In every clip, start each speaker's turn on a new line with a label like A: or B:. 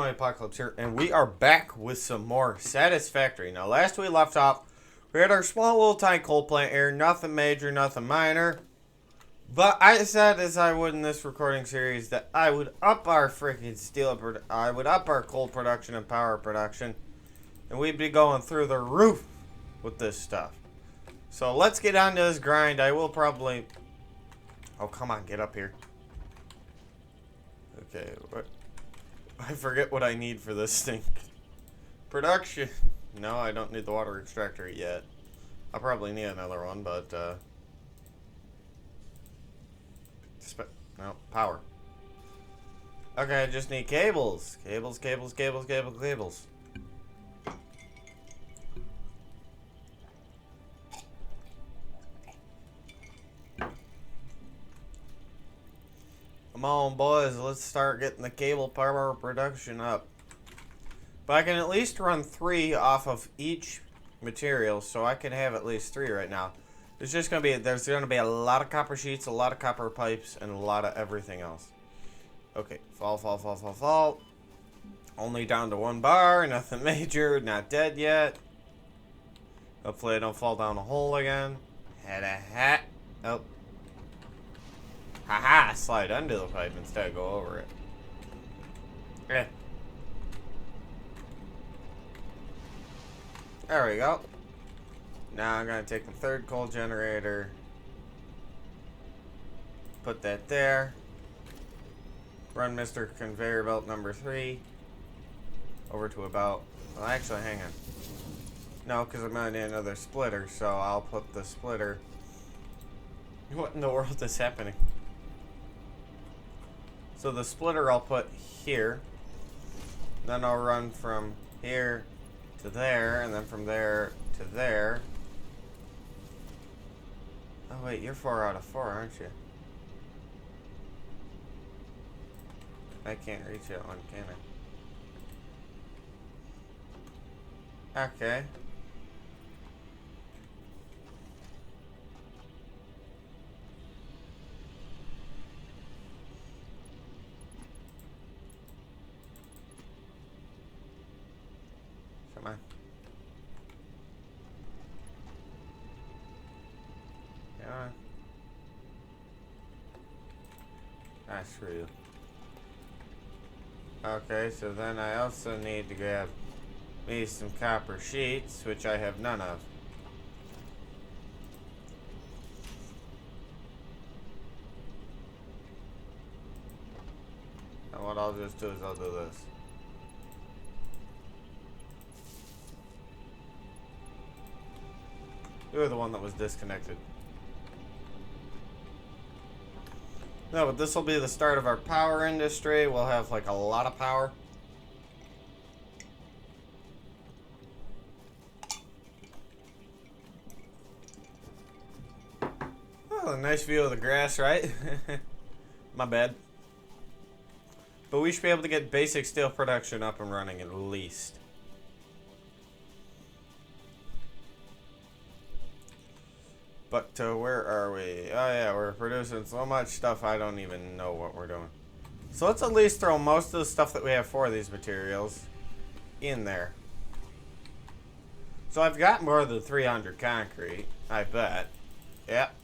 A: Apocalypse here, and we are back with some more Satisfactory. Now, last we left off, we had our small little tiny coal plant here, nothing major, nothing minor. But I said, as I would in this recording series, that I would up our freaking I would up our coal production and power production, and we'd be going through the roof with this stuff. So let's get on to this grind. I will probably... Oh, come on, get up here. Okay, what? I forget what I need for this thing. Production. No, I don't need the water extractor yet. I'll probably need another one, but, no, power. Okay, I just need cables. Cables. Come on, boys, let's start getting the cable power production up. But I can at least run 3 off of each material, so I can have at least 3 right now. There's gonna be a lot of copper sheets, a lot of copper pipes, and a lot of everything else. Okay, fall. Only down to 1 bar, nothing major, not dead yet. Hopefully I don't fall down a hole again. Oh. Haha, slide under the pipe instead of go over it. There we go. Now I'm going to take the 3rd coal generator. Put that there. Run Mr. Conveyor Belt number 3. Over to about... Well, actually, hang on. No, because I'm going to need another splitter, so I'll put the splitter... What in the world is happening? So the splitter I'll put here. Then I'll run from here to there, and then from there to there. Oh wait, you're 4 out of 4, aren't you? I can't reach that one, can I? Okay. Come on. Come on. Ah, screw you. Okay, so then I also need to grab me some copper sheets, which I have none of. And what I'll just do is I'll do this. You were the one that was disconnected. No, but this will be the start of our power industry. We'll have like a lot of power. Oh, a nice view of the grass, right? My bad. But we should be able to get basic steel production up and running at least. But where are we? Oh yeah, we're producing so much stuff I don't even know what we're doing. So let's at least throw most of the stuff that we have for these materials in there. So I've got more than 300 concrete, I bet. Yep.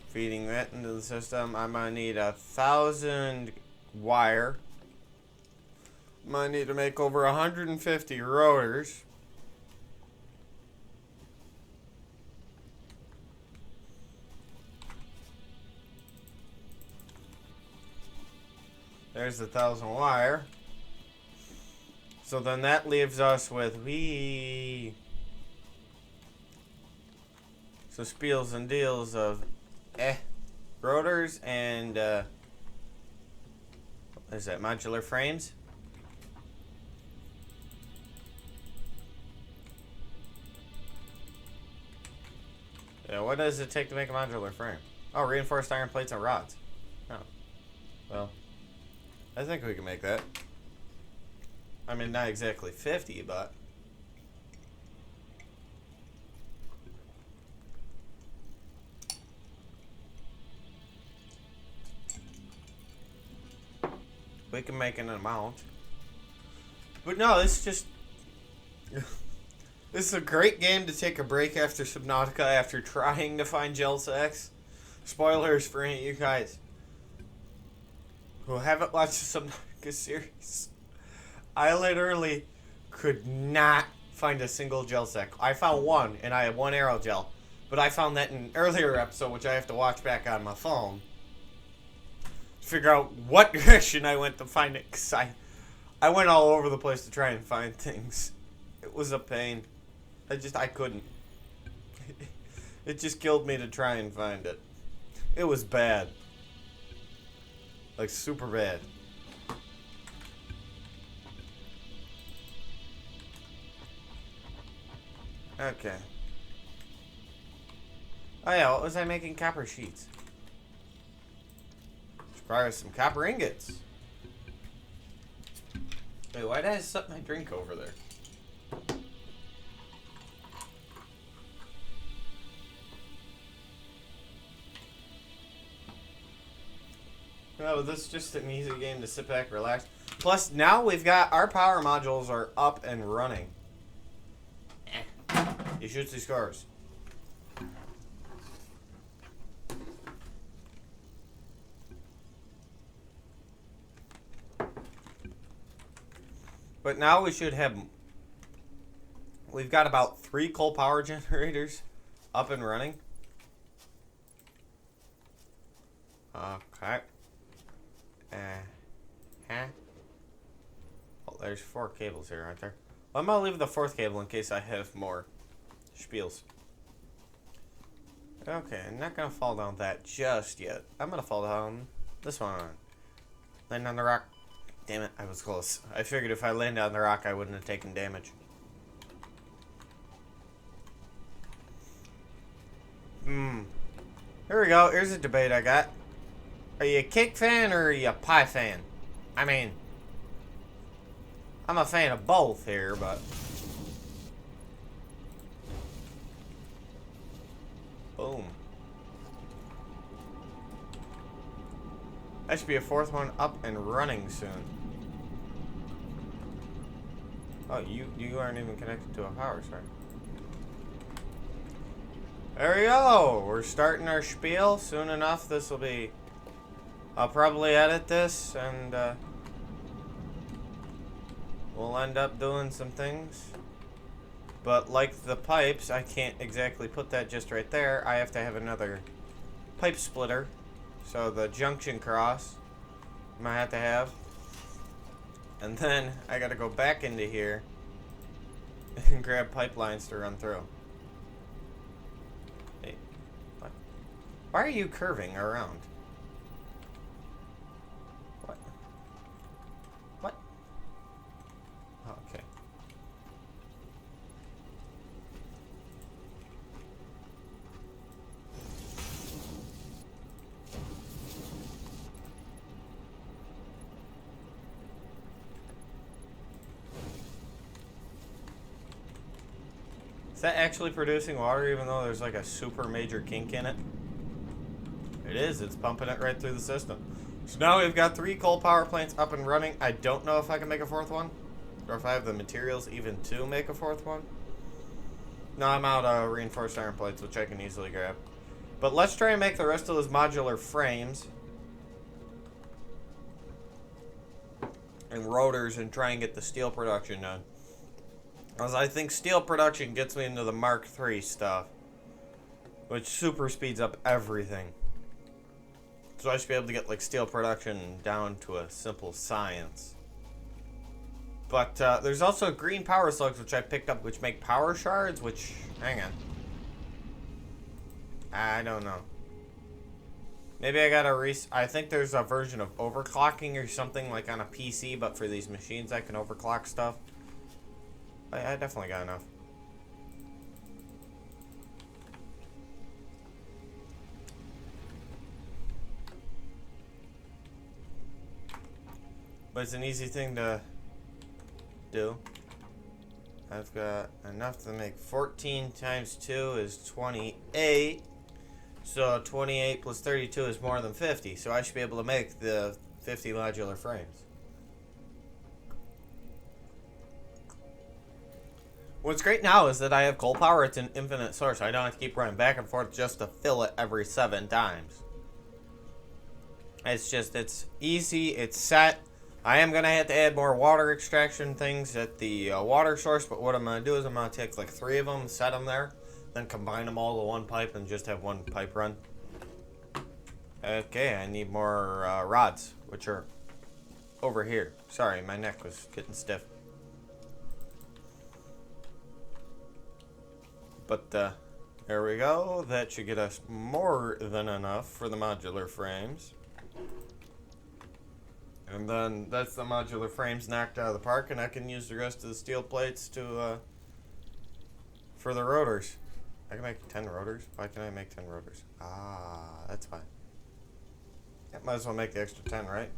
A: Feeding that into the system. I'm gonna need 1,000 wire. I need to make over 150 rotors. There's 1,000 wire. So then that leaves us with so spiels and deals of rotors and what is that, modular frames? Yeah, what does it take to make a modular frame? Oh, reinforced iron plates and rods. Oh. Well, I think we can make that. I mean, not exactly 50, but... We can make an amount. But no, it's just... This is a great game to take a break after Subnautica after trying to find gel sacks. Spoilers for any of you guys who haven't watched the Subnautica series. I literally could not find a single gel sack. I found one, and I had one arrow gel. But I found that in an earlier episode, which I have to watch back on my phone. To figure out what direction I went to find it. Because I went all over the place to try and find things. It was a pain. I couldn't. It just killed me to try and find it. It was bad. Like, super bad. Okay. Oh yeah, what was I making? Copper sheets. Requires some copper ingots. Wait, why did I set my drink over there? No, this is just an easy game to sit back, relax. Plus, now we've got our power modules are up and running. He shoots these cars. But now we should have... We've got about 3 coal power generators up and running. Okay. Oh, there's 4 cables here, aren't there? Well, I'm going to leave the 4th cable in case I have more spiels. Okay, I'm not going to fall down that just yet. I'm going to fall down this one. Land on the rock. Damn it, I was close. I figured if I landed on the rock, I wouldn't have taken damage. Here we go. Here's a debate I got. Are you a cake fan or are you a pie fan? I mean, I'm a fan of both here, but... Boom. That should be a 4th one up and running soon. Oh, you aren't even connected to a power source. There we go. We're starting our spiel. Soon enough, this will be... I'll probably edit this, and we'll end up doing some things. But like the pipes, I can't exactly put that just right there. I have to have another pipe splitter. So the junction cross, I might have to have. And then I gotta go back into here and grab pipelines to run through. Hey, what? Why are you curving around? What? What? Oh, okay. Is that actually producing water even though there's like a super major kink in it? It is. It's pumping it right through the system. So now we've got 3 coal power plants up and running. I don't know if I can make a 4th one. Or if I have the materials even to make a 4th one. No, I'm out of reinforced iron plates, which I can easily grab. But let's try and make the rest of those modular frames. And rotors and try and get the steel production done. Because I think steel production gets me into the Mark III stuff. Which super speeds up everything. So I should be able to get like steel production down to a simple science. But there's also green power slugs which I picked up which make power shards, which... Hang on. I don't know. Maybe I gotta I think there's a version of overclocking or something like on a PC, but for these machines I can overclock stuff. I definitely got enough. But it's an easy thing to do. I've got enough to make 14 times 2 is 28. So 28 plus 32 is more than 50. So I should be able to make the 50 modular frames. What's great now is that I have coal power. It's an infinite source. I don't have to keep running back and forth just to fill it every 7 times. It's easy. It's set. I am going to have to add more water extraction things at the water source, but what I'm going to do is I'm going to take like 3 of them, set them there, then combine them all to one pipe and just have one pipe run. Okay, I need more rods, which are over here. Sorry, my neck was getting stiff. But there we go. That should get us more than enough for the modular frames. And then that's the modular frames knocked out of the park, and I can use the rest of the steel plates to for the rotors. I can make 10 rotors. Why can I make 10 rotors? Ah, that's fine. Yeah, might as well make the extra 10, right?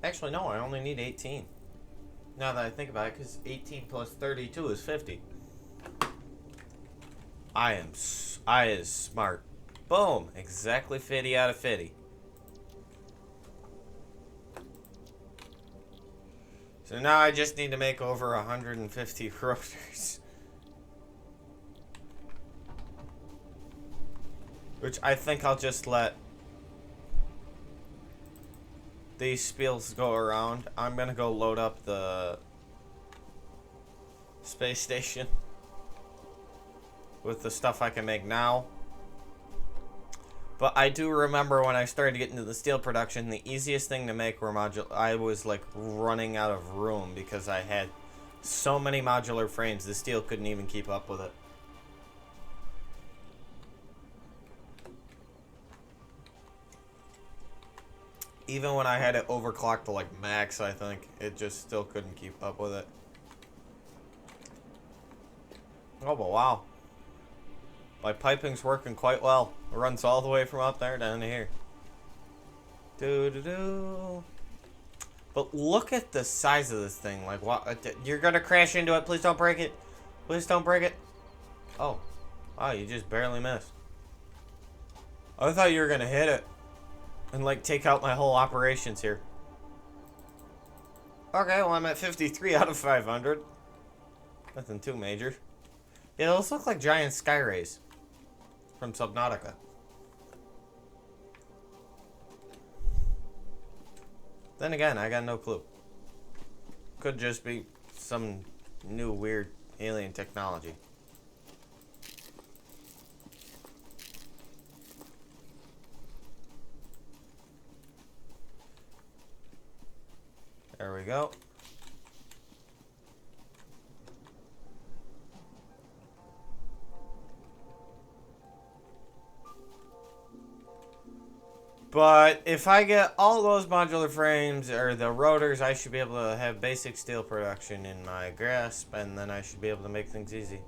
A: Actually, no, I only need 18. Now that I think about it, because 18 plus 32 is 50. I is smart. Boom. Exactly 50 out of 50. So now I just need to make over 150 rotors. Which I think I'll just let these spiels go around. I'm gonna go load up the space station with the stuff I can make now. But I do remember when I started getting into the steel production, the easiest thing to make were modular. I was like running out of room because I had so many modular frames, the steel couldn't even keep up with it. Even when I had it overclocked to like max, I think, it just still couldn't keep up with it. Oh, but wow. My piping's working quite well. It runs all the way from up there down to here. Doo-doo-doo. But look at the size of this thing. Like, what? You're gonna crash into it. Please don't break it. Please don't break it. Oh. Wow, you just barely missed. I thought you were gonna hit it and like take out my whole operations here. Okay, well I'm at 53 out of 500. Nothing too major. Yeah, those look like giant sky rays from Subnautica. Then again, I got no clue. Could just be some new weird alien technology. There we go. But if I get all those modular frames, or the rotors, I should be able to have basic steel production in my grasp, and then I should be able to make things easy.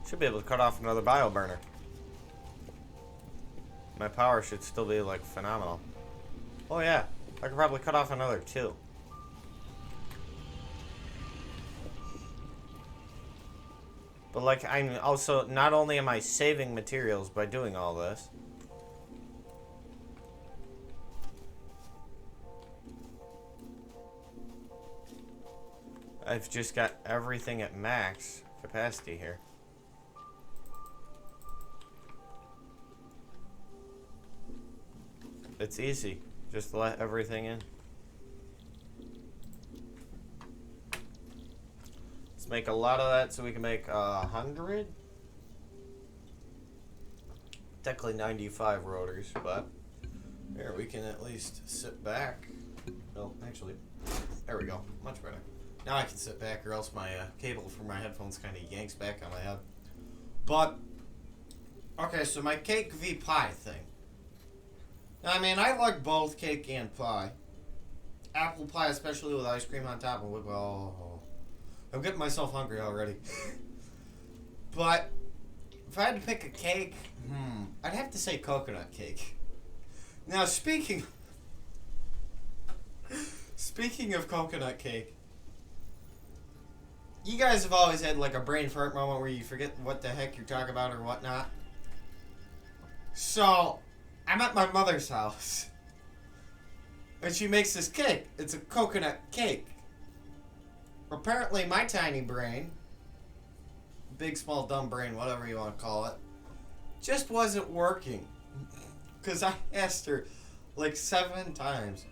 A: Should be able to cut off another bio burner. My power should still be, like, phenomenal. Oh, yeah. I could probably cut off another 2. But, like, I'm also... Not only am I saving materials by doing all this... I've just got everything at max capacity here. It's easy. Just let everything in. Let's make a lot of that so we can make 100. Technically 95 rotors, but here we can at least sit back. Well, actually, there we go. Much better. Now I can sit back, or else my cable for my headphones kind of yanks back on my head. But okay, so my cake v pie thing. I mean, I like both cake and pie. Apple pie, especially with ice cream on top, and whip. Oh, I'm getting myself hungry already. But if I had to pick a cake, I'd have to say coconut cake. Now, speaking of coconut cake, you guys have always had like a brain fart moment where you forget what the heck you're talking about or whatnot. So, I'm at my mother's house. And she makes this cake. It's a coconut cake. Apparently, my tiny brain, big, small, dumb brain, whatever you want to call it, just wasn't working. Because I asked her like 7 times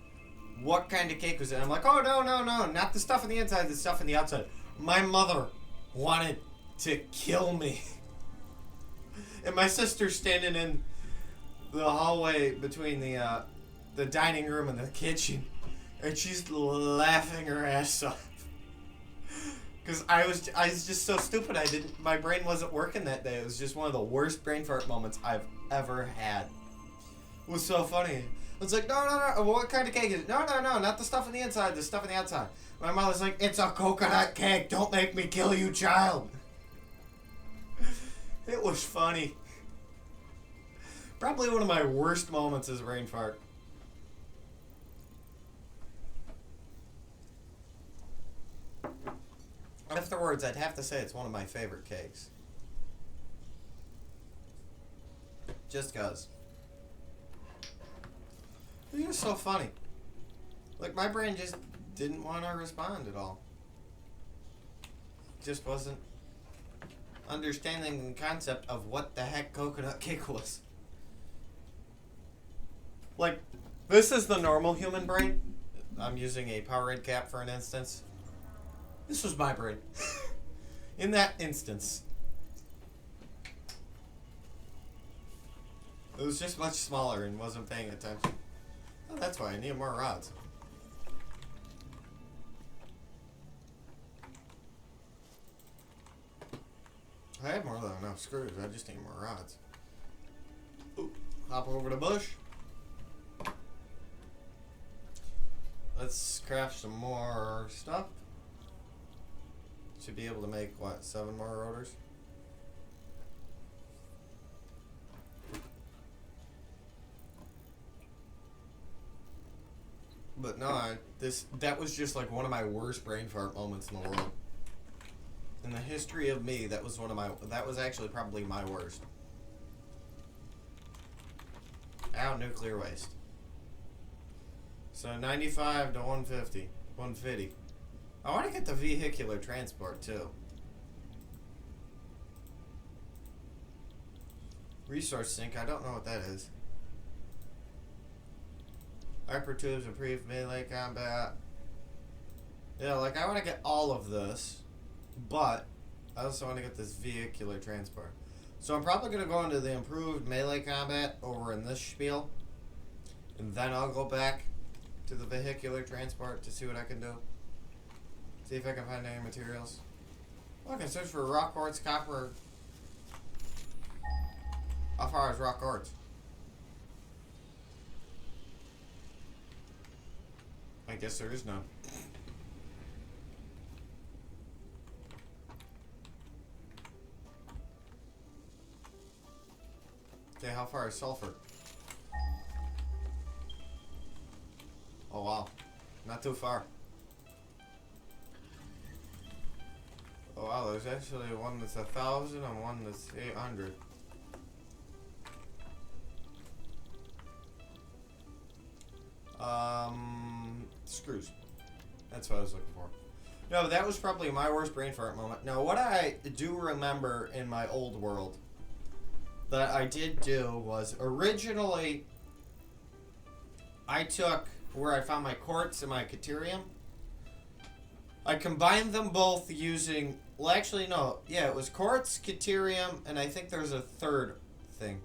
A: what kind of cake was it. I'm like, oh, no, not the stuff on the inside, the stuff on the outside. My mother wanted to kill me. And my sister's standing in the hallway between the dining room and the kitchen, and she's laughing her ass off. Cause I was just so stupid. My brain wasn't working that day. It was just one of the worst brain fart moments I've ever had. It was so funny. It's like, no. What kind of cake is it? No, not the stuff on the inside. The stuff on the outside. My mother's like, it's a coconut cake. Don't make me kill you, child. It was funny. Probably one of my worst moments as a brain fart. Afterwards, I'd have to say it's one of my favorite cakes. Just cause. It was so funny. Like, my brain just didn't want to respond at all. Just wasn't understanding the concept of what the heck coconut cake was. Like, this is the normal human brain. I'm using a Powerade cap for an instance. This was my brain. In that instance. It was just much smaller and wasn't paying attention. Oh, that's why I need more rods. I have more than enough screws. I just need more rods. Ooh, hop over the bush. Let's craft some more stuff. Should be able to make, what, 7 more rotors? But no, that was just like one of my worst brain fart moments in the world. In the history of me, that was actually probably my worst. Ow, nuclear waste. So 95 to 150. 150. I want to get the vehicular transport too. Resource sink, I don't know what that is. Hypertubes, improved melee combat. Yeah, like I want to get all of this, but I also want to get this vehicular transport. So I'm probably going to go into the improved melee combat over in this spiel, and then I'll go back to the vehicular transport to see what I can do. See if I can find any materials. Well, I can search for rock quartz, copper. How far is rock quartz? I guess there is none. Okay, how far is sulfur? Oh wow, not too far. Oh wow, there's actually one that's 1,000 and one that's 800. Screws. That's what I was looking for. No, that was probably my worst brain fart moment. Now, what I do remember in my old world that I did do was originally I took where I found my quartz and my caterium. I combined them both using, well, actually, no. Yeah, it was quartz, caterium, and I think there's a third thing.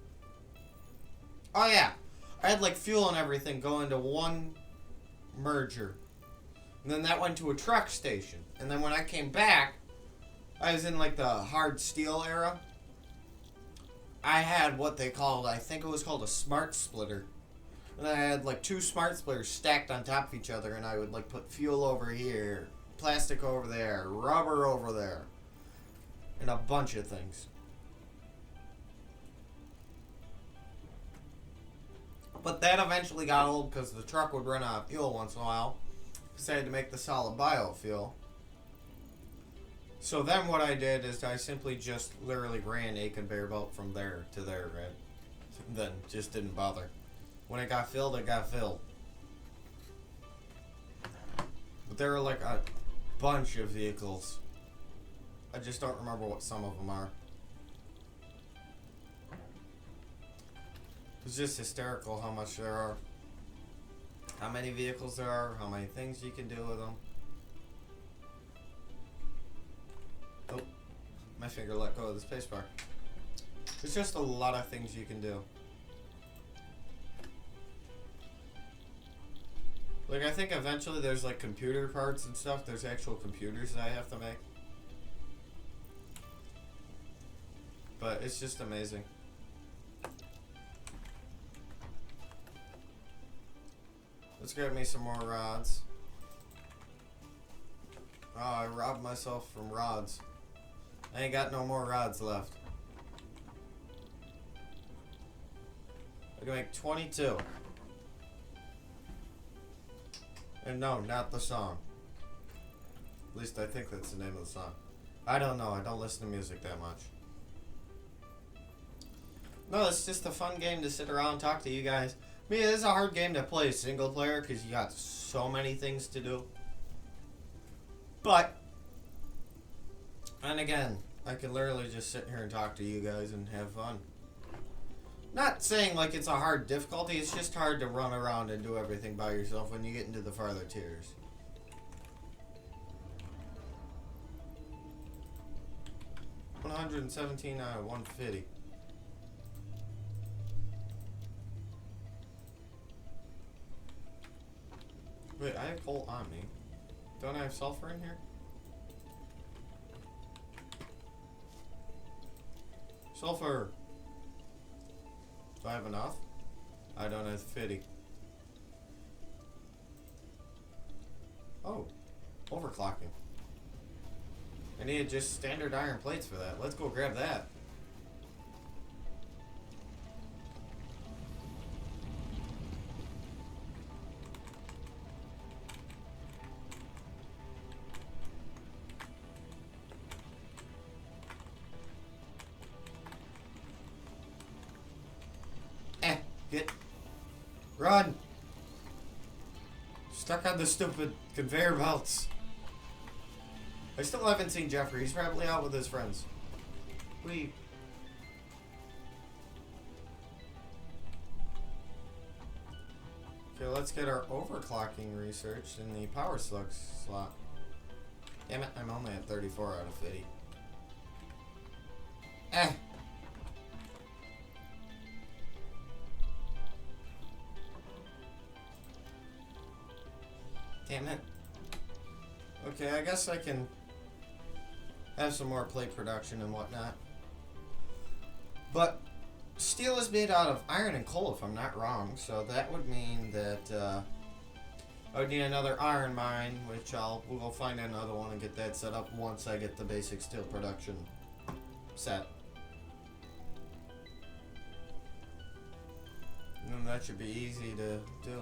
A: Oh, yeah. I had, like, fuel and everything go into one merger. And then that went to a truck station. And then when I came back, I was in, like, the hard steel era. I had what they called, I think it was called a smart splitter. And I had, like, 2 smart splitters stacked on top of each other, and I would, like, put fuel over here, plastic over there, rubber over there, and a bunch of things. But that eventually got old because the truck would run out of fuel once in a while. So I had to make the solid biofuel. So then what I did is I simply just literally ran a conveyor belt from there to there, right? then just didn't bother. When it got filled, it got filled. But there are like a bunch of vehicles. I just don't remember what some of them are. It's just hysterical how much there are. How many vehicles there are, how many things you can do with them. Oh, my finger let go of the spacebar. There's just a lot of things you can do. Like, I think eventually there's like computer parts and stuff. There's actual computers that I have to make. But it's just amazing. Let's grab me some more rods. Oh, I robbed myself from rods. I ain't got no more rods left. I can make 22. And no, not the song. At least I think that's the name of the song. I don't know. I don't listen to music that much. No, it's just a fun game to sit around and talk to you guys. I mean, it is a hard game to play single player because you got so many things to do. But, and again, I can literally just sit here and talk to you guys and have fun. Not saying like it's a hard difficulty, it's just hard to run around and do everything by yourself when you get into the farther tiers. $117 out of 150. Wait, I have coal on me. Don't I have sulfur in here? Sulfur! Do I have enough? I don't have 50. Oh, overclocking. I needed just standard iron plates for that. Let's go grab that. Run! Stuck on the stupid conveyor belts. I still haven't seen Jeffrey. He's probably out with his friends. Okay, let's get our overclocking research in the power slug slot. Damn it, I'm only at 34 out of 50. Damn it. Okay, I guess I can have some more plate production and whatnot. But steel is made out of iron and coal, if I'm not wrong, so that would mean that I would need another iron mine, which we'll go find another one and get that set up once I get the basic steel production set. And then that should be easy to do.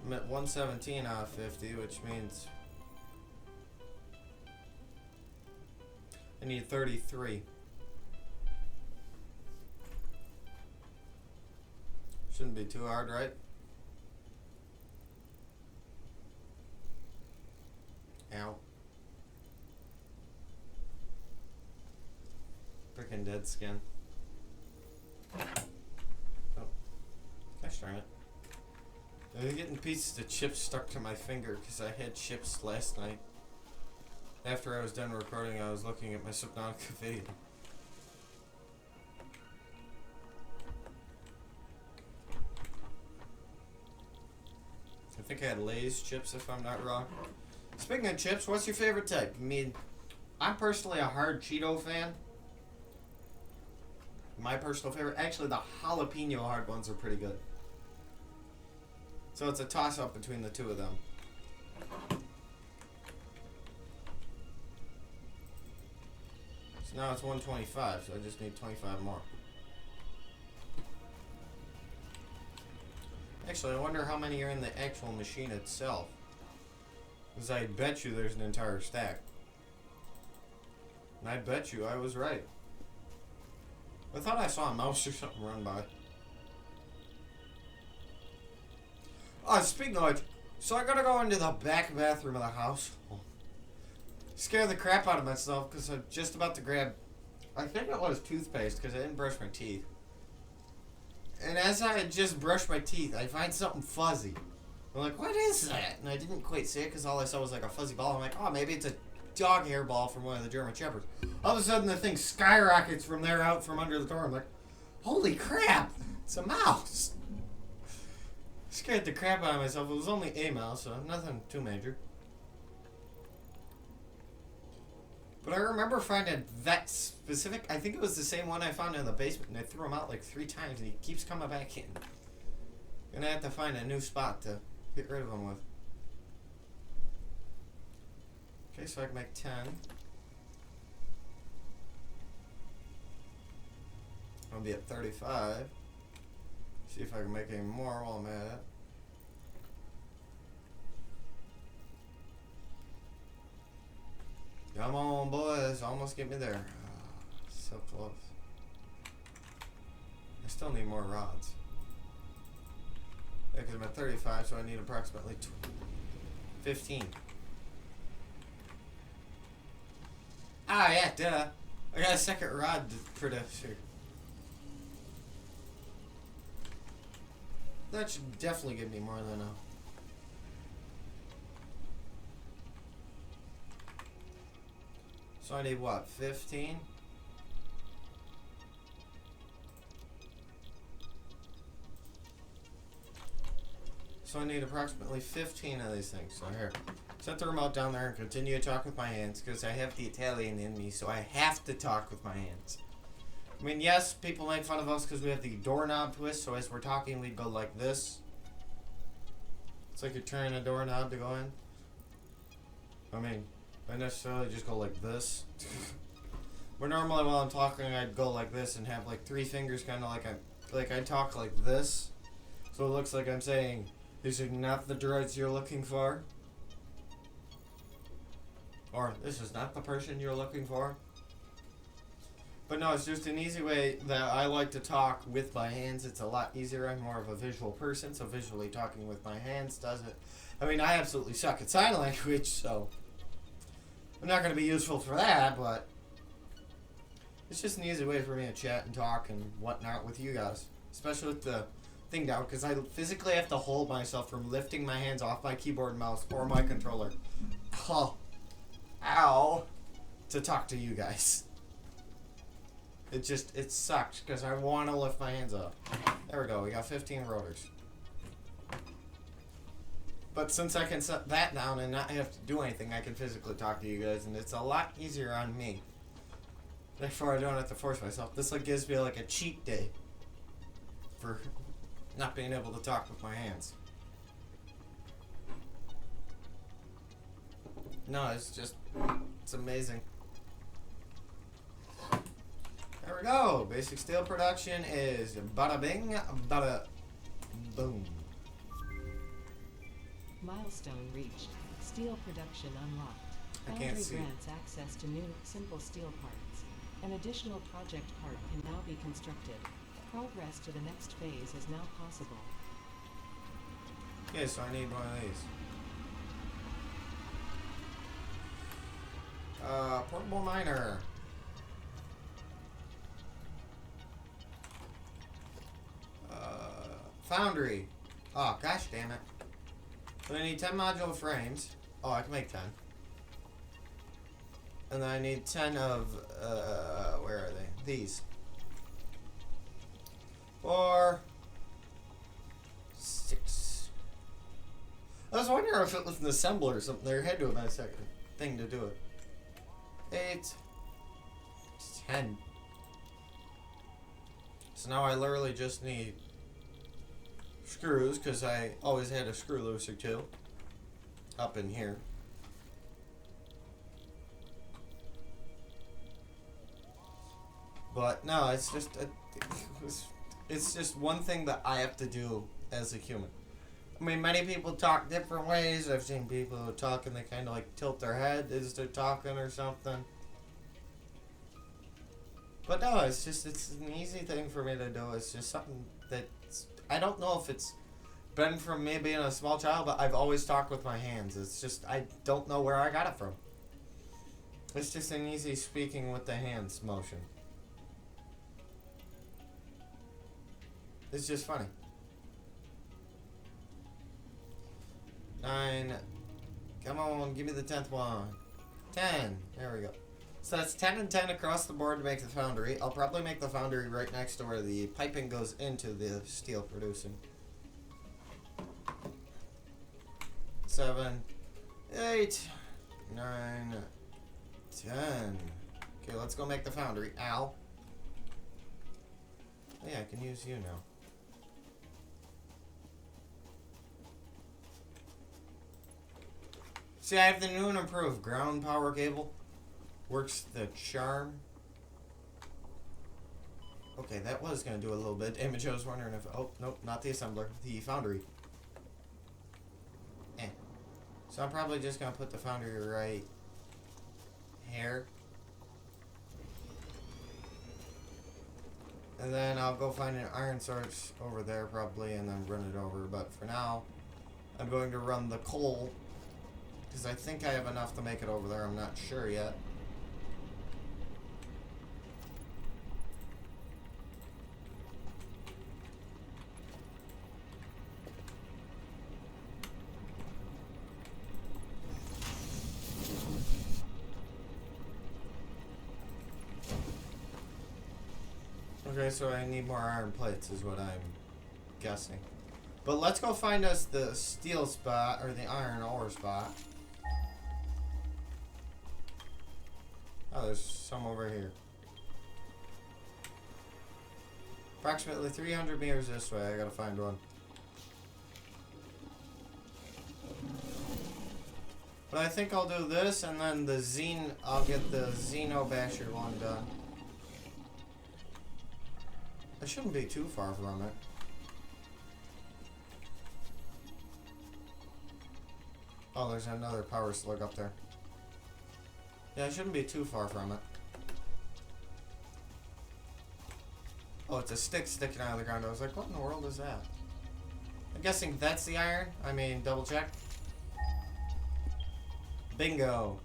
A: I'm at 117 out of 50, which means I need 33. Shouldn't be too hard, right? Ow. Freaking dead skin. Oh. Gosh darn it. I'm getting pieces of chips stuck to my finger because I had chips last night. After I was done recording, I was looking at my Subnautica video. I think I had Lay's chips, if I'm not wrong. Speaking of chips, what's your favorite type? I mean, I'm personally a hard Cheeto fan. My personal favorite, actually the jalapeno hard ones are pretty good. So it's a toss-up between the two of them. So now it's 125, so I just need 25 more. Actually, I wonder how many are in the actual machine itself. Because I bet you there's an entire stack. And I bet you I was right. I thought I saw a mouse or something run by. Oh, speaking of which, so I gotta go into the back bathroom of the house. Scare the crap out of myself because I'm just about to grab, I think it was toothpaste because I didn't brush my teeth. And as I had just brushed my teeth, I find something fuzzy. I'm like, what is that? And I didn't quite see it because all I saw was like a fuzzy ball. I'm like, oh, maybe it's a dog hair ball from one of the German Shepherds. All of a sudden, the thing skyrockets from there out from under the door. I'm like, holy crap, it's a mouse. Scared the crap out of myself. It was only a mouse, so nothing too major. But I remember finding that specific, I think it was the same one I found in the basement, and I threw him out like 3 times, and he keeps coming back in. Gonna have to find a new spot to get rid of him with. Okay, so I can make 10. I'll be at 35. See if I can make any more while I'm at it. Come on, boys. Almost get me there. Oh, so close. I still need more rods. Yeah, because I'm at 35, so I need approximately 15. Ah, yeah, duh. I got a second rod to produce here. That should definitely give me more than enough. So I need what, 15? So I need approximately 15 of these things. So here, set the remote down there and continue to talk with my hands because I have the Italian in me, so I have to talk with my hands. I mean, yes, people make fun of us because we have the doorknob twist, so as we're talking, we go like this. It's like you're turning a doorknob to go in. I mean, I necessarily just go like this. But normally while I'm talking, I'd go like this and have like 3 fingers kind of like I talk like this. So it looks like I'm saying, these are not the droids you're looking for. Or, this is not the person you're looking for. But no, it's just an easy way that I like to talk with my hands. It's a lot easier. I'm more of a visual person, so visually talking with my hands does it. I mean, I absolutely suck at sign language, so I'm not going to be useful for that, but it's just an easy way for me to chat and talk and whatnot with you guys. Especially with the thing down, because I physically have to hold myself from lifting my hands off my keyboard and mouse or my controller. Oh, ow, to talk to you guys. It sucks because I want to lift my hands up. There we go. We got 15 rotors. But since I can set that down and not have to do anything, I can physically talk to you guys, and it's a lot easier on me. Therefore, I don't have to force myself. This like gives me like a cheat day for not being able to talk with my hands. No, it's amazing. There we go. Basic steel production is bada bing, bada boom.
B: Milestone reached. Steel production unlocked.
A: I can't see.
B: Foundry grants access to new, simple steel parts. An additional project part can now be constructed. Progress to the next phase is now possible.
A: Okay, so I need one of these. Portable miner. Foundry. Oh, gosh damn it. So I need 10 modular frames. Oh, I can make 10. And then I need 10 of, where are they? These. 4, 6. I was wondering if it was an assembler or something. There had to have been a second thing to do it. 8, 10. So now I literally just need screws, because I always had a screw loose or two up in here. But no, it's just one thing that I have to do as a human. I mean, many people talk different ways. I've seen people who talk and they kind of like tilt their head as they're talking or something. But no, it's an easy thing for me to do. It's just something that I don't know if it's been from me being a small child, but I've always talked with my hands. It's just, I don't know where I got it from. It's just an easy speaking with the hands motion. It's just funny. 9. Come on, give me the 10th one. 10. There we go. So that's 10 and 10 across the board to make the foundry. I'll probably make the foundry right next to where the piping goes into the steel producing. 7, 8, 9, 10. Okay, let's go make the foundry. Ow. Oh, yeah, I can use you now. See, I have the new and improved ground power cable. Works the charm. Okay, that was going to do a little bit damage. I was wondering if... Oh, nope, not the assembler. The foundry. So I'm probably just going to put the foundry right here. And then I'll go find an iron source over there probably and then run it over. But for now, I'm going to run the coal. Because I think I have enough to make it over there. I'm not sure yet. Okay, so I need more iron plates is what I'm guessing. But let's go find us the steel spot, or the iron ore spot. Oh, there's some over here. Approximately 300 meters this way, I gotta find one. But I think I'll do this, and then I'll get the xeno-basher one done. I shouldn't be too far from it. Oh, there's another power slug up there. Yeah, I shouldn't be too far from it. Oh, it's a stick sticking out of the ground. I was like, what in the world is that? I'm guessing that's the iron. I mean, double check. Bingo.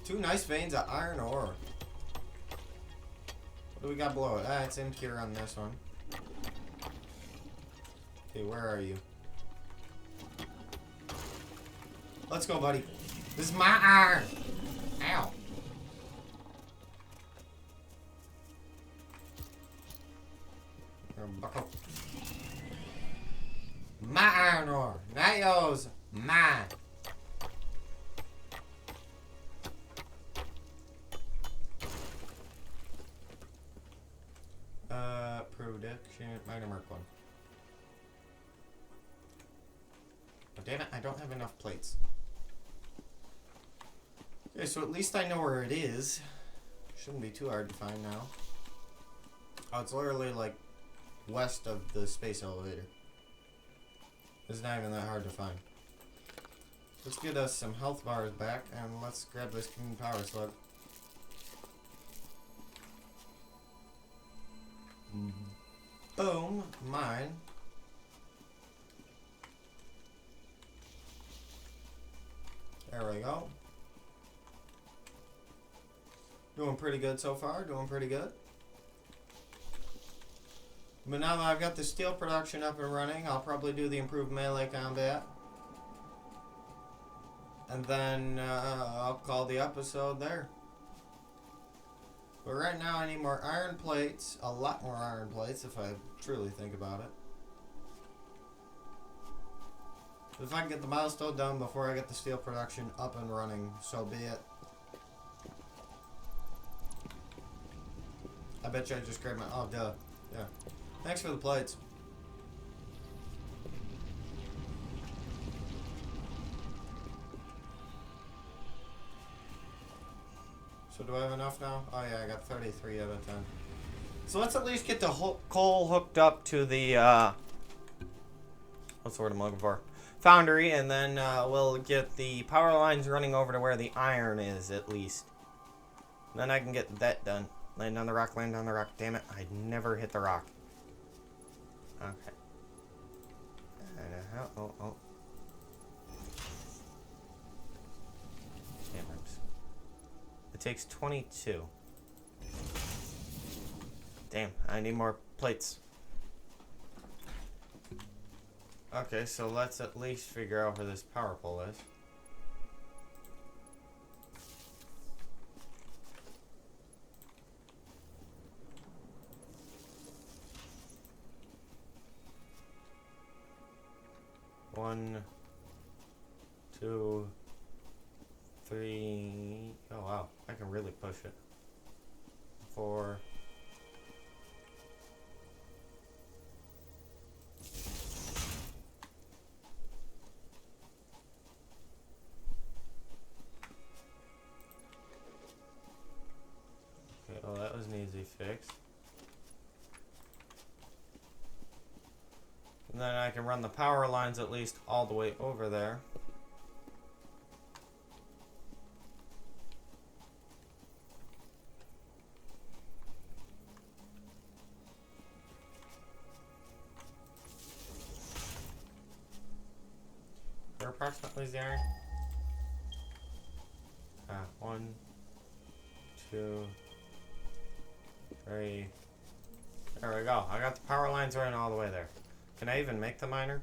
A: 2 nice veins of iron ore. What do we got below it? Ah, it's impure on this one. Okay, where are you? Let's go, buddy. This is my iron. Ow. My iron ore. Not yours. Mine. Production. Minor mark 1. Oh, damn it. I don't have enough plates. Okay, so at least I know where it is. Shouldn't be too hard to find now. Oh, it's literally like west of the space elevator. It's not even that hard to find. Let's get us some health bars back and let's grab this clean power slug. Boom, mine. There we go. Doing pretty good so far, doing pretty good. But now that I've got the steel production up and running, I'll probably do the improved melee combat. And then I'll call the episode there. But right now I need more iron plates, a lot more iron plates if I truly think about it. If I can get the milestone done before I get the steel production up and running, so be it. I bet you I just grabbed my... Oh, duh. Yeah. Thanks for the plates. So do I have enough now? Oh yeah, I got 33 out of 10. So let's at least get the coal hooked up to the, what's the word I'm looking for? Foundry, and then we'll get the power lines running over to where the iron is, at least. Then I can get that done. Land on the rock, land on the rock. Damn it, I never hit the rock. Okay. Oh. Damn it. It takes 22. Damn, I need more plates. Okay, so let's at least figure out where this power pole is. One, two, three. Oh wow, I can really push it. 4. Okay, well that was an easy fix. And then I can run the power lines at least all the way over there. Where approximately is the iron? 1, 2, 3. There we go. I got the power lines running all the way there. Can I even make the miner?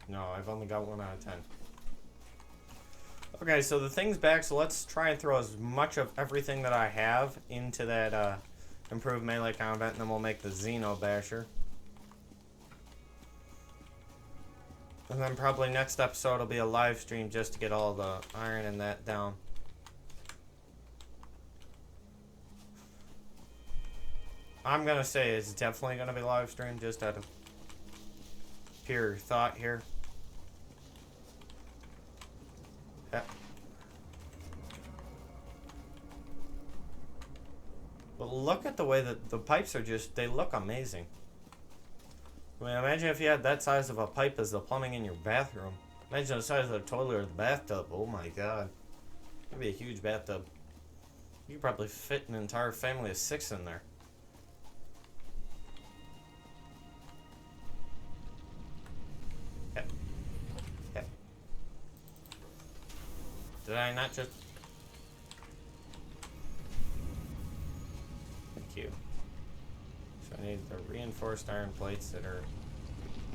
A: No, I've only got 1 out of 10. Okay, so the thing's back, so let's try and throw as much of everything that I have into that improved melee combat, and then we'll make the xeno-basher. And then probably next episode will be a live stream just to get all the iron and that down. I'm gonna say it's definitely gonna be live stream just out of pure thought here. Yeah. But look at the way that the pipes are just, they look amazing. I mean, imagine if you had that size of a pipe as the plumbing in your bathroom. Imagine the size of the toilet or the bathtub. Oh my god. That'd be a huge bathtub. You could probably fit an entire family of 6 in there. Yep. Did I not just... Thank you. So I need the reinforced iron plates that are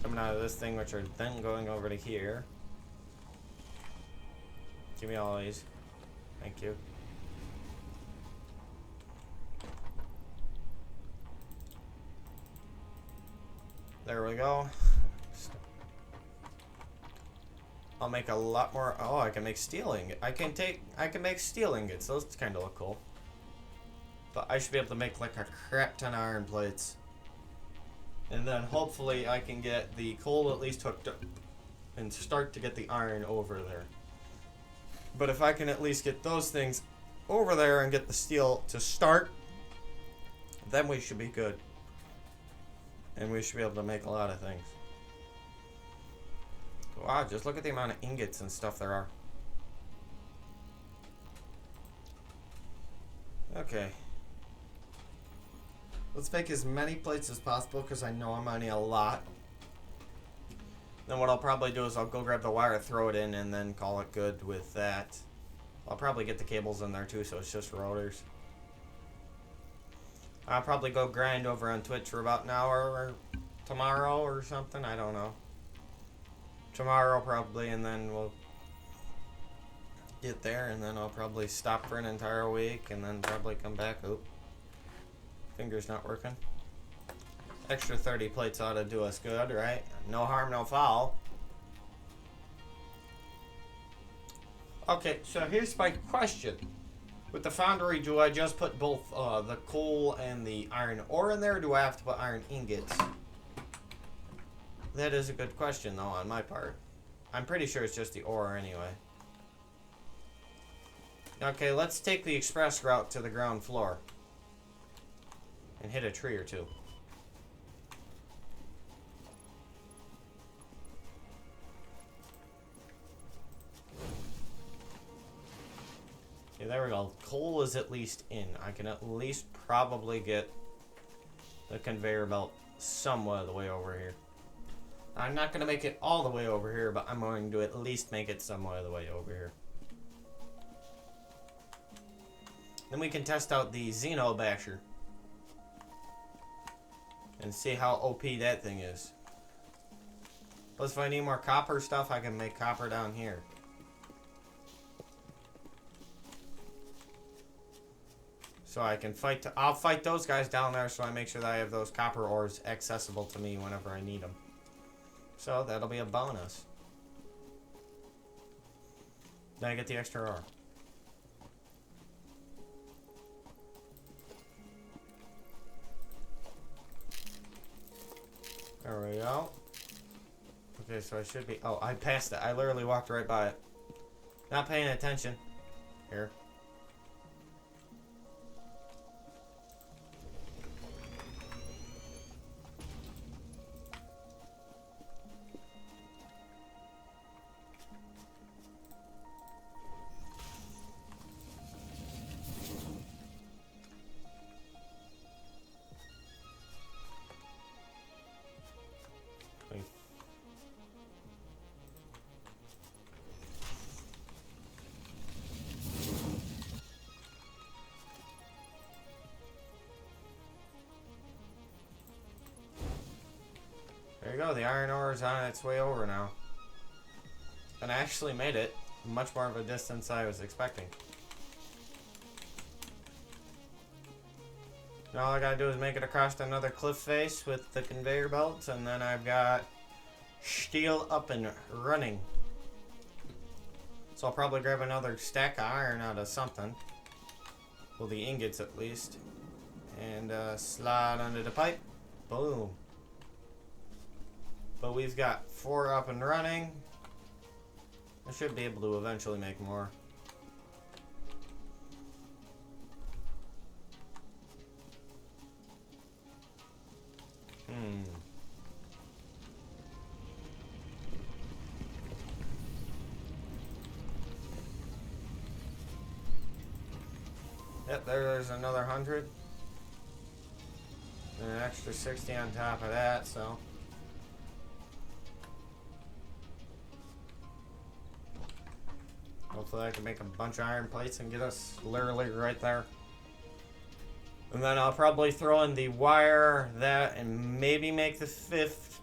A: coming out of this thing, which are then going over to here. Give me all these. Thank you. There we go. I'll make a lot more. Oh, I can make steel ingot. I can make steel ingots. Those kind of look cool. But I should be able to make like a crap ton of iron plates. And then hopefully I can get the coal at least hooked up and start to get the iron over there. But if I can at least get those things over there and get the steel to start, then we should be good. And we should be able to make a lot of things. Wow, just look at the amount of ingots and stuff there are. Okay. Let's make as many plates as possible because I know I'm only a lot. Then what I'll probably do is I'll go grab the wire, throw it in, and then call it good with that. I'll probably get the cables in there too, so it's just rotors. I'll probably go grind over on Twitch for about an hour or tomorrow or something. I don't know. Tomorrow probably, and then we'll get there, and then I'll probably stop for an entire week, and then probably come back. Oop. Finger's not working. Extra 30 plates ought to do us good, right? No harm, no foul. Okay, so here's my question. With the foundry, do I just put both the coal and the iron ore in there, or do I have to put iron ingots? That is a good question, though, on my part. I'm pretty sure it's just the ore anyway. Okay, let's take the express route to the ground floor. And hit a tree or two. Okay, there we go. Coal is at least in. I can at least probably get the conveyor belt somewhat of the way over here. I'm not going to make it all the way over here, but I'm going to at least make it somewhat of the way over here. Then we can test out the xeno-basher and see how OP that thing is. Plus, if I need more copper stuff, I can make copper down here. So I can fight. I'll fight those guys down there, so I make sure that I have those copper ores accessible to me whenever I need them. So that'll be a bonus. Then I get the extra ore. There we go. Okay, so I should be... Oh, I passed it. I literally walked right by it. Not paying attention. Here. There you go, the iron ore is on its way over now. And I actually made it much more of a distance than I was expecting. Now all I gotta do is make it across another cliff face with the conveyor belts, and then I've got steel up and running. So I'll probably grab another stack of iron out of something. Well, the ingots at least. And slide under the pipe. Boom. But we've got 4 up and running. I should be able to eventually make more. Yep, there's another 100. And an extra 60 on top of that, so... Hopefully I can make a bunch of iron plates and get us literally right there. And then I'll probably throw in the wire, that, and maybe make the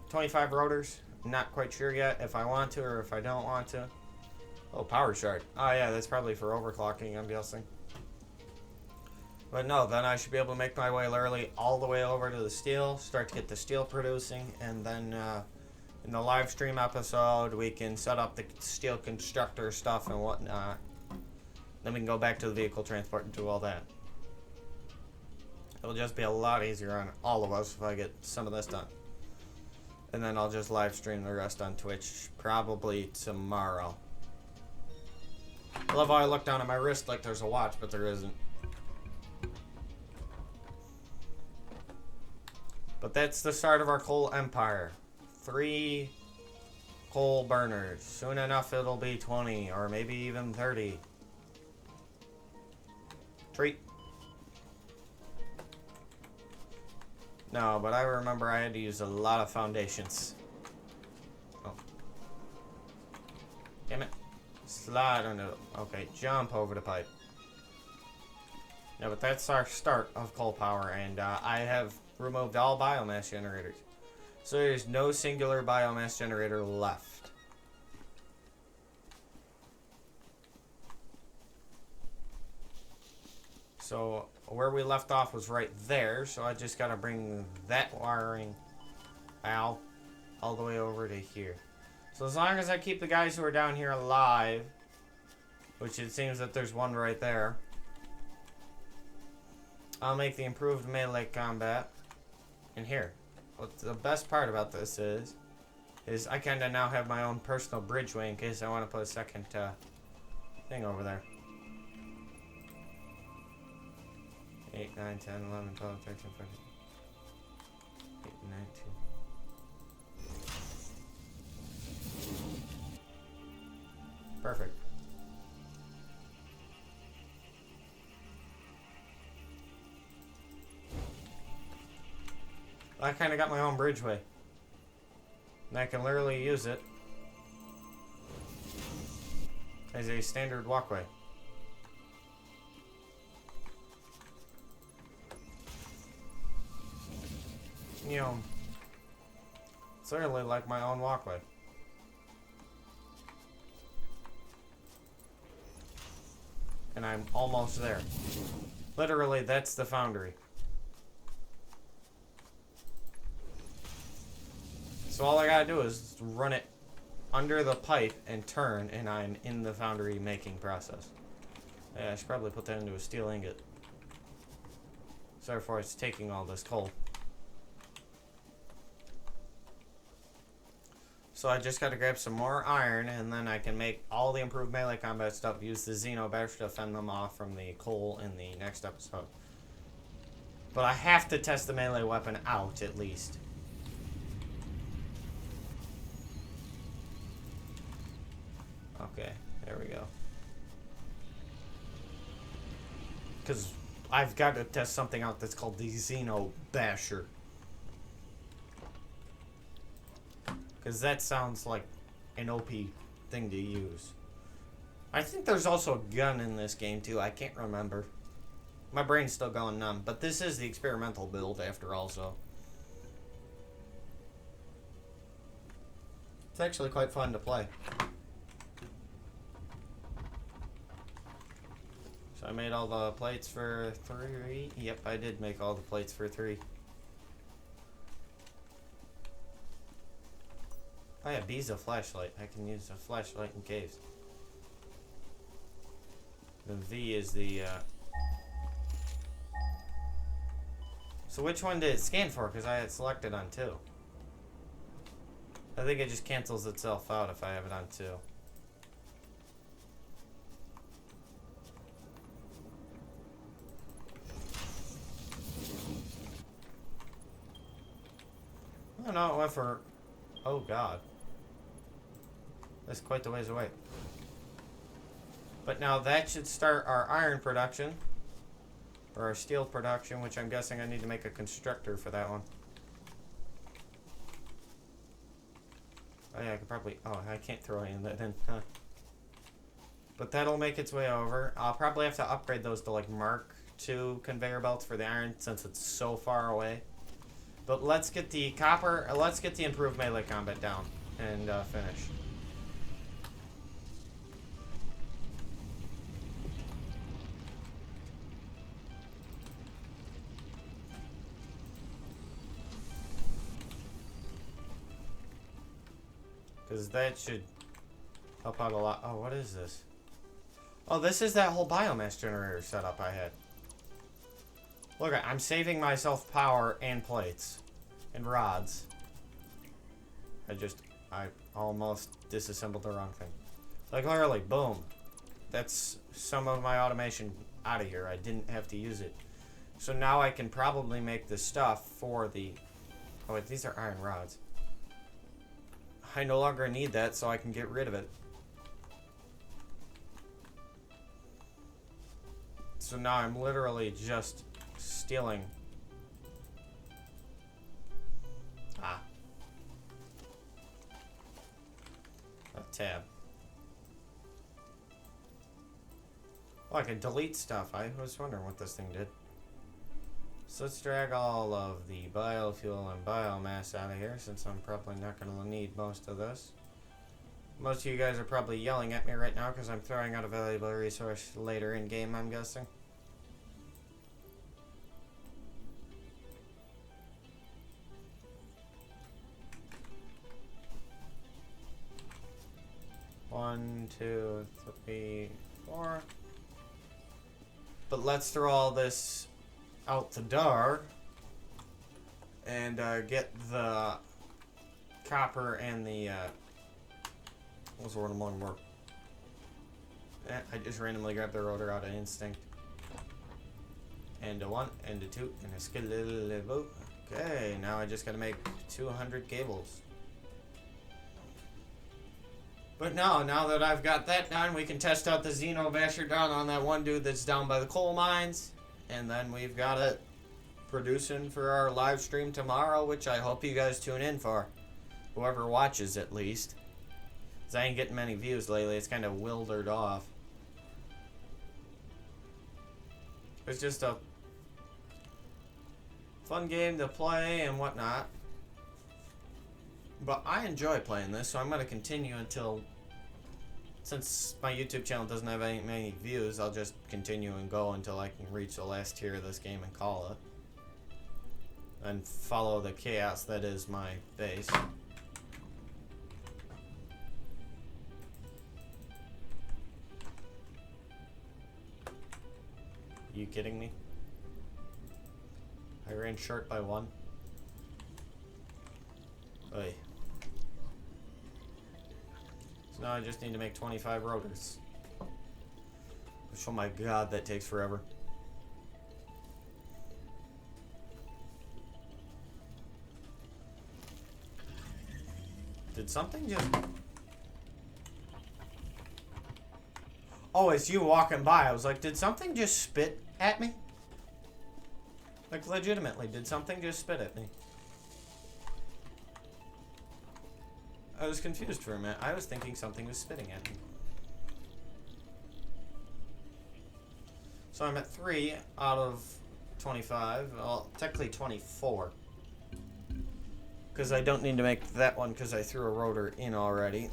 A: 25 rotors. Not quite sure yet if I want to or if I don't want to. Oh, power shard. Oh yeah, that's probably for overclocking, I'm guessing. But no, then I should be able to make my way literally all the way over to the steel, start to get the steel producing, and then in the live stream episode, we can set up the steel constructor stuff and whatnot. Then we can go back to the vehicle transport and do all that. It'll just be a lot easier on all of us if I get some of this done. And then I'll just live stream the rest on Twitch probably tomorrow. I love how I look down at my wrist like there's a watch, but there isn't. But that's the start of our coal empire. 3 coal burners. Soon enough it'll be 20 or maybe even 30. Treat. No, but I remember I had to use a lot of foundations. Oh. Damn it. Slide under the... Okay, jump over the pipe. Yeah, but that's our start of coal power, and I have removed all biomass generators. So there's no singular biomass generator left. So where we left off was right there, so I just gotta bring that wiring out all the way over to here. So as long as I keep the guys who are down here alive, which it seems that there's one right there, I'll make the improved melee combat in here. What the best part about this is I kind of now have my own personal bridgeway in case I want to put a second thing over there. 8, 9, 10, 11, 12, 13, 14, 8, 19. Perfect. I kind of got my own bridgeway. And I can literally use it as a standard walkway. You know, it's literally like my own walkway. And I'm almost there. Literally, that's the foundry. So all I gotta do is run it under the pipe and turn, and I'm in the foundry making process. Yeah, I should probably put that into a steel ingot. So therefore it's taking all this coal. So I just gotta grab some more iron, and then I can make all the improved melee combat stuff, use the xeno-basher to fend them off from the coal in the next episode. But I have to test the melee weapon out, at least. Okay, there we go. Because I've got to test something out that's called the xeno-basher. Because that sounds like an OP thing to use. I think there's also a gun in this game too. I can't remember. My brain's still going numb. But this is the experimental build after all, so. It's actually quite fun to play. So I made all the plates for 3. Yep, I did make all the plates for 3. Oh yeah, B's a flashlight. I can use a flashlight in caves. The V is the, So which one did it scan for? Because I had selected on 2. I think it just cancels itself out if I have it on 2. Oh no, it went for... Oh god. That's quite the ways away. But now that should start our iron production. Or our steel production, which I'm guessing I need to make a constructor for that one. Oh yeah, I could probably... Oh, I can't throw any of that in. Huh. But that'll make its way over. I'll probably have to upgrade those to like Mark II conveyor belts for the iron since it's so far away. But let's get the copper... let's get the improved melee combat down and finish. Because that should help out a lot. Oh, what is this? Oh, this is that whole biomass generator setup I had. Look, I'm saving myself power and plates. And rods. I almost disassembled the wrong thing. Like, literally, boom. That's some of my automation out of here. I didn't have to use it. So now I can probably make the stuff for the... Oh, wait, these are iron rods. I no longer need that, so I can get rid of it. So now I'm literally just stealing. Ah. A tab. Oh, I can delete stuff. I was wondering what this thing did. So let's drag all of the biofuel and biomass out of here, since I'm probably not going to need most of this. Most of you guys are probably yelling at me right now because I'm throwing out a valuable resource later in game, I'm guessing. One, 2, 3, 4. But let's throw all this out the door and get the copper and the what's the word I'm looking for? I just randomly grabbed the rotor out of instinct. And a 1 and a 2 and a skeleton. Okay, now I just gotta make 200 cables. But no, now that I've got that done, we can test out the xeno-basher down on that one dude that's down by the coal mines. And then we've got it producing for our live stream tomorrow, which I hope you guys tune in for. Whoever watches, at least. Because I ain't getting many views lately. It's kind of wildered off. It's just a fun game to play and whatnot. But I enjoy playing this, so I'm going to continue until... Since my YouTube channel doesn't have many views, I'll just continue and go until I can reach the last tier of this game and call it. And follow the chaos that is my base. You kidding me? I ran short by 1. Oy. So now I just need to make 25 rotors. Which, oh my god, that takes forever. Did something just... Oh, it's you walking by. I was like, did something just spit at me? Like, legitimately, did something just spit at me? I was confused for a minute. I was thinking something was spitting at me. So I'm at 3 out of 25. Well, technically 24. Because I don't need to make that one because I threw a rotor in already.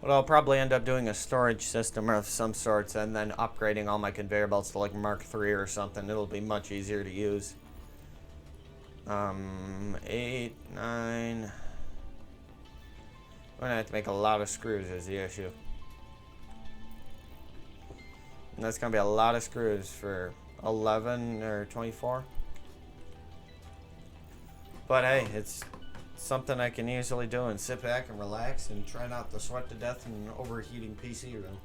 A: But I'll probably end up doing a storage system of some sorts and then upgrading all my conveyor belts to like Mark III or something. It'll be much easier to use. 8, 9... I'm gonna have to make a lot of screws is the issue. And that's gonna be a lot of screws for 11 or 24. But hey, it's something I can easily do and sit back and relax and try not to sweat to death in an overheating PC room.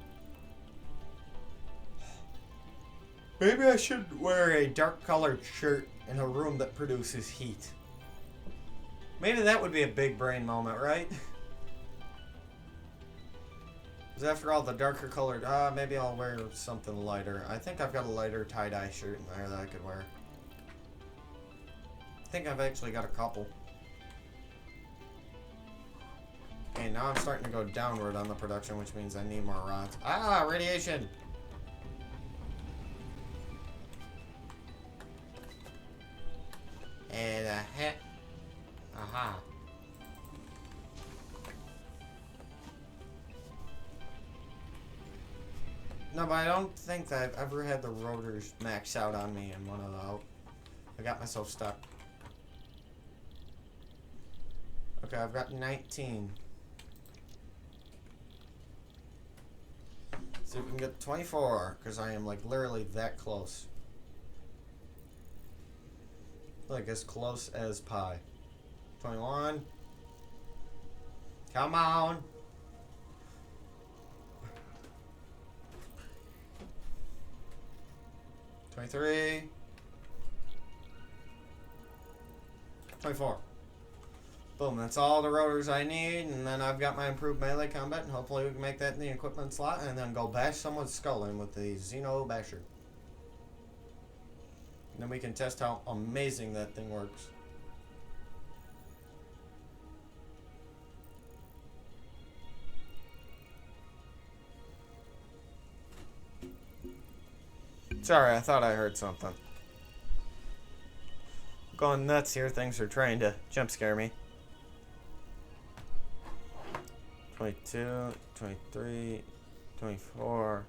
A: Maybe I should wear a dark colored shirt in a room that produces heat. Maybe that would be a big brain moment, right? Because after all, the darker colored, maybe I'll wear something lighter. I think I've got a lighter tie-dye shirt in there that I could wear. I think I've actually got a couple. Okay, now I'm starting to go downward on the production, which means I need more rods. Ah, radiation! And a hat. Aha. No, but I don't think that I've ever had the rotors max out on me in one of the... I got myself stuck. Okay, I've got 19. See if we can get 24, because I am like literally that close. Like as close as pie. 21. Come on. $23. 24. Boom, that's all the rotors I need, and then I've got my improved melee combat, and hopefully we can make that in the equipment slot, and then go bash someone's skull in with the xeno-basher. And then we can test how amazing that thing works. Sorry, I thought I heard something. Going nuts here, things are trying to jump scare me. 22, 23, 24.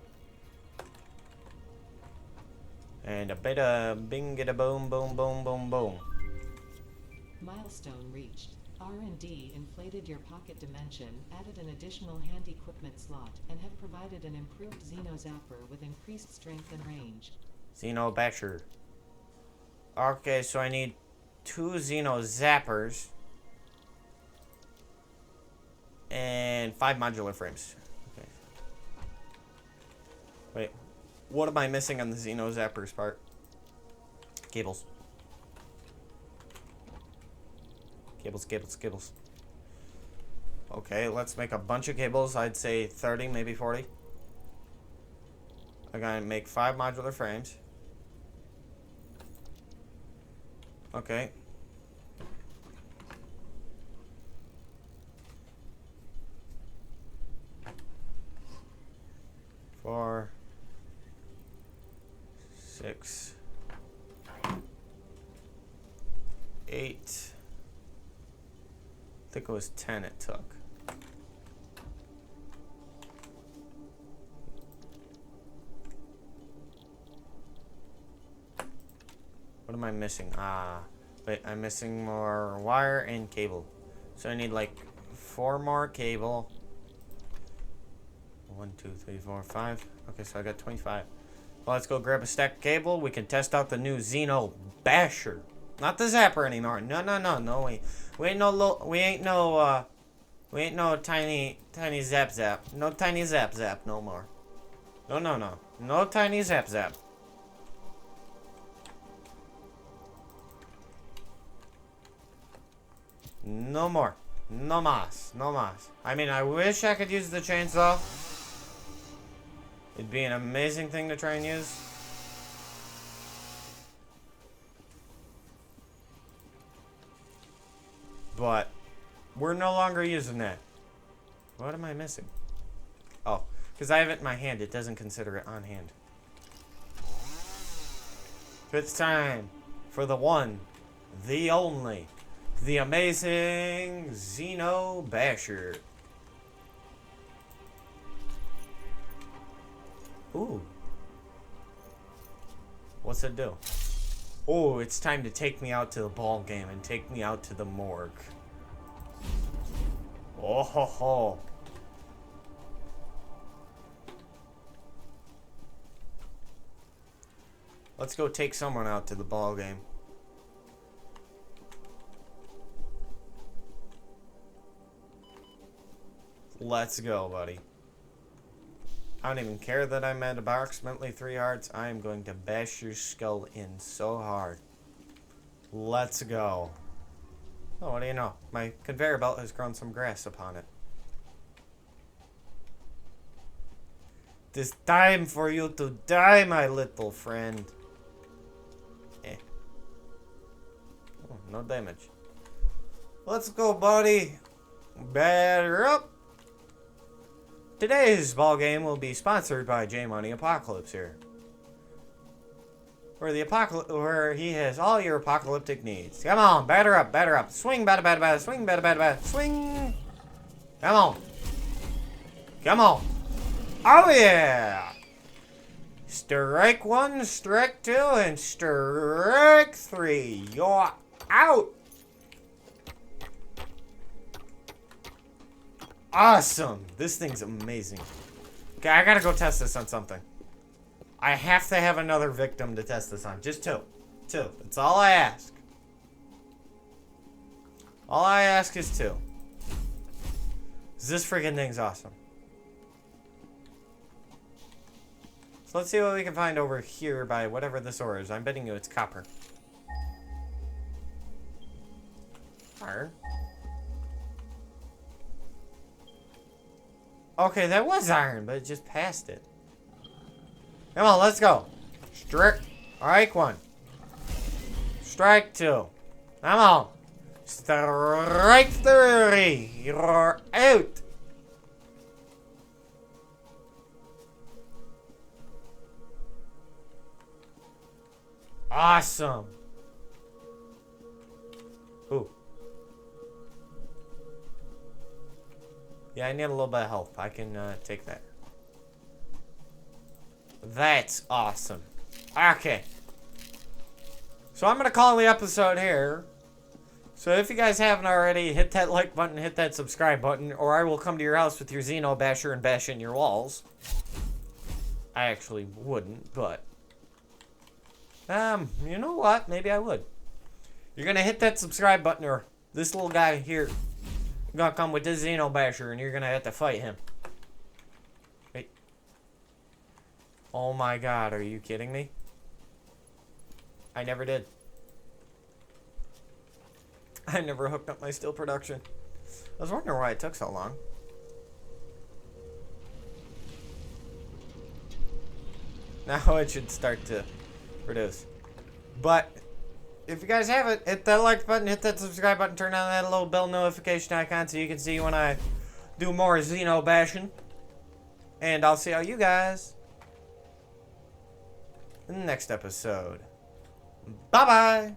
A: And a beta bing get a boom boom boom boom boom.
B: Milestone reached. R&D inflated your pocket dimension, added an additional hand equipment slot, and have provided an improved xeno-zapper with increased strength and range.
A: Xeno-basher. Okay, so I need 2 xeno-zappers and 5 modular frames. Okay. Wait, what am I missing on the xeno-zappers part? Cables. Cables. Okay, let's make a bunch of cables. I'd say 30, maybe 40. I'm gonna make 5 modular frames. Okay. Four, 6, 8. I think it was 10 it took. What am I missing? Wait, I'm missing more wire and cable. So I need like 4 more cable. 1, 2, 3, 4, 5. Okay, so I got 25. Well, let's go grab a stack of cable. We can test out the new xeno-basher. Not the zapper anymore. No. We ain't no tiny zap. No tiny zap no more. No. No tiny zap. No more. No mas. I mean, I wish I could use the chainsaw. It'd be an amazing thing to try and use. But we're no longer using that. What am I missing? Oh, because I have it in my hand. It doesn't consider it on hand. It's time for the one, the only, the amazing xeno-basher. Ooh. What's it do? Oh, it's time to take me out to the ball game and take me out to the morgue. Oh ho ho. Let's go take someone out to the ball game. Let's go, buddy. I don't even care that I'm at approximately 3 yards. I am going to bash your skull in so hard. Let's go. Oh, what do you know? My conveyor belt has grown some grass upon it. It's time for you to die, my little friend. Oh, no damage. Let's go, buddy. Batter up. Today's ball game will be sponsored by J Money Apocalypse here, where he has all your apocalyptic needs. Come on, batter up, swing, batter, swing, batter, swing. Come on. Oh yeah! Strike 1, strike 2, and strike 3. You're out. Awesome! This thing's amazing. Okay, I gotta go test this on something. I have to have another victim to test this on. Just 2. 2. That's all I ask. All I ask is 2. This freaking thing's awesome. So let's see what we can find over here by whatever this ore is. I'm betting you it's copper. Iron. Okay, that was iron, but it just passed it. Come on, let's go. Strike 1. Strike 2. Come on. Strike 3. You're out. Awesome. Ooh. Yeah, I need a little bit of help. I can take that. That's awesome. Okay. So I'm going to call the episode here. So if you guys haven't already, hit that like button, hit that subscribe button, or I will come to your house with your xeno-basher and bash in your walls. I actually wouldn't, but... you know what? Maybe I would. You're going to hit that subscribe button, or this little guy here gonna come with this xeno-basher, and you're gonna have to fight him. Wait. Oh my god, are you kidding me? I never did. I never hooked up my steel production. I was wondering why it took so long. Now it should start to produce. But if you guys haven't, hit that like button, hit that subscribe button, turn on that little bell notification icon so you can see when I do more xeno-bashing. And I'll see all you guys in the next episode. Bye-bye!